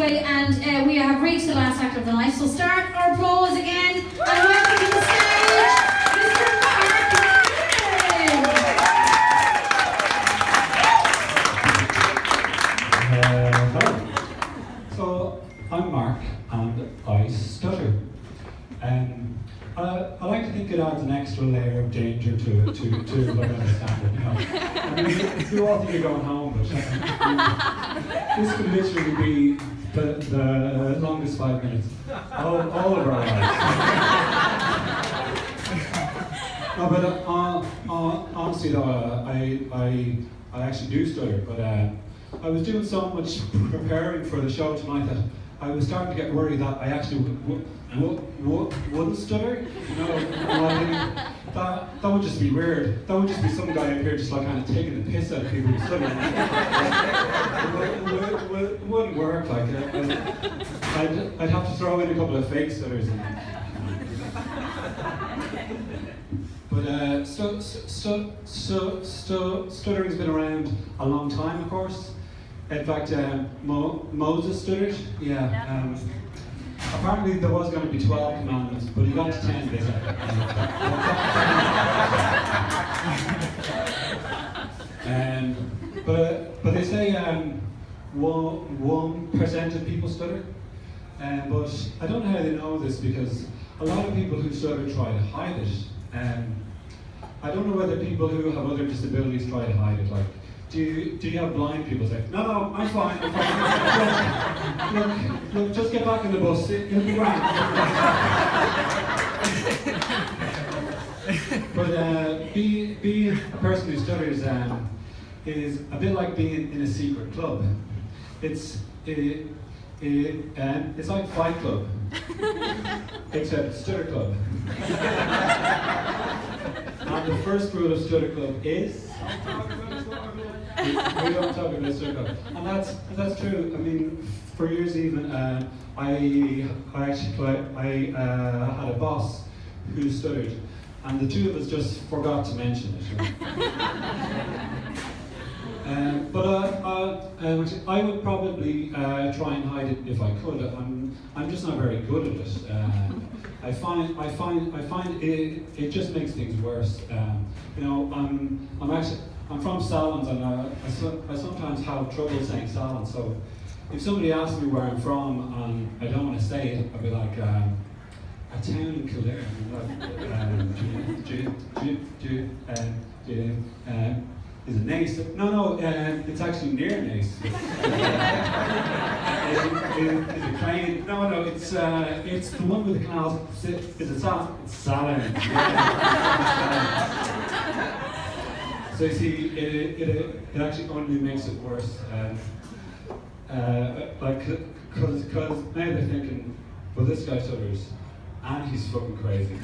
way, and we have reached the last act of the night. So start our applause again, and welcome to the stage, Mr. Mark. Hello. So I'm Mark, and I stutter. I like to think it adds an extra layer of danger to learning a standard. You know, I mean, you all think you're going home, but this could literally be the longest 5 minutes all of our lives. No, but honestly though, I actually do stutter, but I was doing so much preparing for the show tonight that I was starting to get worried that I actually wouldn't stutter. You know, that would just be weird. That would just be some guy up here just like kind of taking the piss out of people who stutter. It wouldn't work. Like I'd have to throw in a couple of fake stutters. But stuttering's been around a long time, of course. In fact, Moses stuttered. Yeah. Apparently there was going to be 12 commandments, but he got to 10 this but they say 1% of people stutter. But I don't know how they know this, because a lot of people who stutter try to hide it. I don't know whether people who have other disabilities try to hide it. Like, do you have blind people say, no, I'm fine. Look, just get back in the bus, you'll be grand. But being a person who stutters is a bit like being in a secret club. It's like Fight Club, except Stutter Club. And the first rule of Stutter Club is we don't talk about Stutter Club, and that's true. I mean, for years even, I had a boss who stuttered, and the two of us just forgot to mention it. But I would probably try and hide it if I could. I'm just not very good at it. I find it just makes things worse. You know, I'm from Salons, and I sometimes have trouble saying Salons. So if somebody asks me where I'm from and I don't want to say it, I'll be like, a town in Kildare. Is it Nace? No, it's actually near Nace. Is it Crane? No, it's the one with the canals. Is it Salon? It's Salon. So you see, it actually only makes it worse. Because now they're thinking, well, this guy stutters, and he's fucking crazy.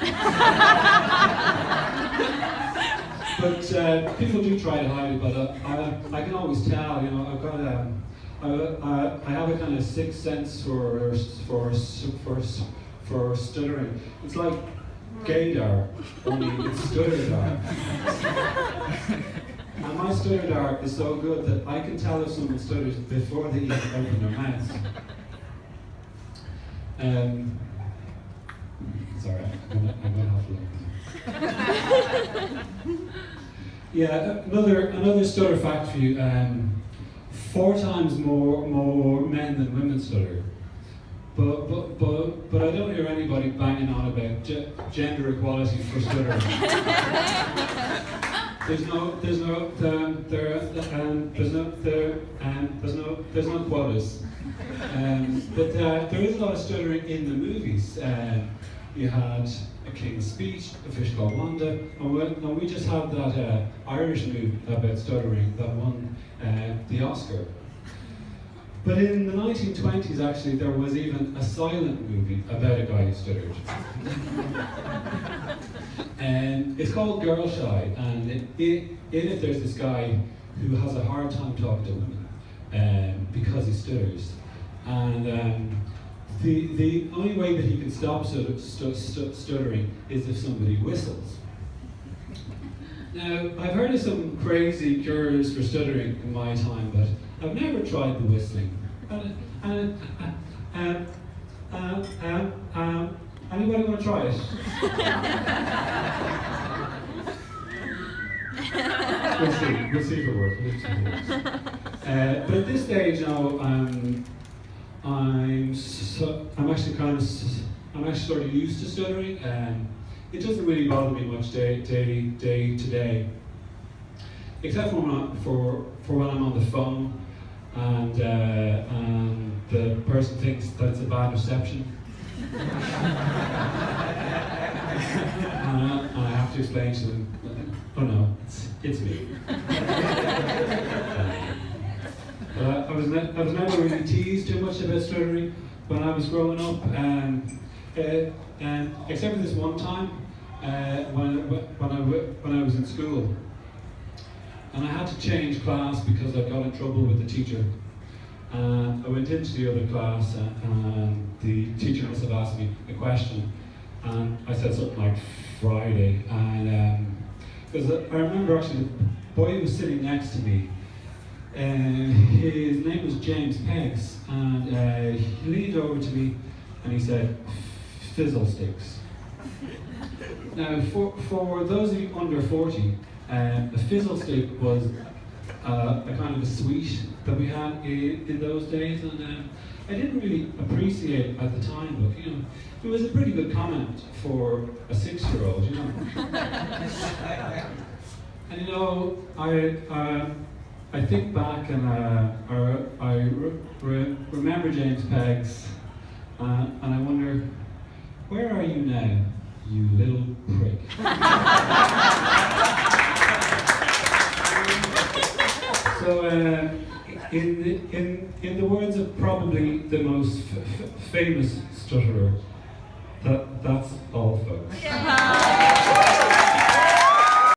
But people do try to hide it, but I can always tell. You know, I've got I have a kind of sixth sense for stuttering. It's like gaydar, only it's stutterdar. And my stutterdar is so good that I can tell if someone stutters before they even open their mouths. Sorry, I'm gonna have to look. Yeah, another stutter fact for you. 4 times more men than women stutter. But I don't hear anybody banging on about gender equality for stuttering. There's no quotas. But there is a lot of stuttering in the movies. You had A King's Speech, A Fish Called Wanda, and we just had that Irish movie about stuttering that won the Oscar. But in the 1920s, actually, there was even a silent movie about a guy who stuttered. And it's called Girl Shy, and in it there's this guy who has a hard time talking to women because he stutters. And the only way that he can stop stuttering is if somebody whistles. Now, I've heard of some crazy cures for stuttering in my time, but I've never tried the whistling. Anybody want to try it? We'll see if it works. But at this stage now, I'm actually sort of used to stuttering, and it doesn't really bother me much day to day, except for when I'm on the phone and the person thinks that it's a bad reception. And I have to explain to them, oh no, it's me. But I was never really teased too much about stuttering when I was growing up, except for this one time when I was in school, and I had to change class because I got in trouble with the teacher. And I went into the other class, and the teacher must have asked me a question, and I said something like Friday, and because I remember actually the boy who was sitting next to me, his name was James Peggs, and he leaned over to me and he said, "Fizzle sticks." Now, for those of you under 40, a fizzle stick was a kind of a sweet that we had in those days, and I didn't really appreciate it at the time, but you know, it was a pretty good comment for a 6-year-old, you know. And you know, I think back and I remember James Peggs, and I wonder, where are you now, you little prick? So, in the words of probably the most famous stutterer, that's all.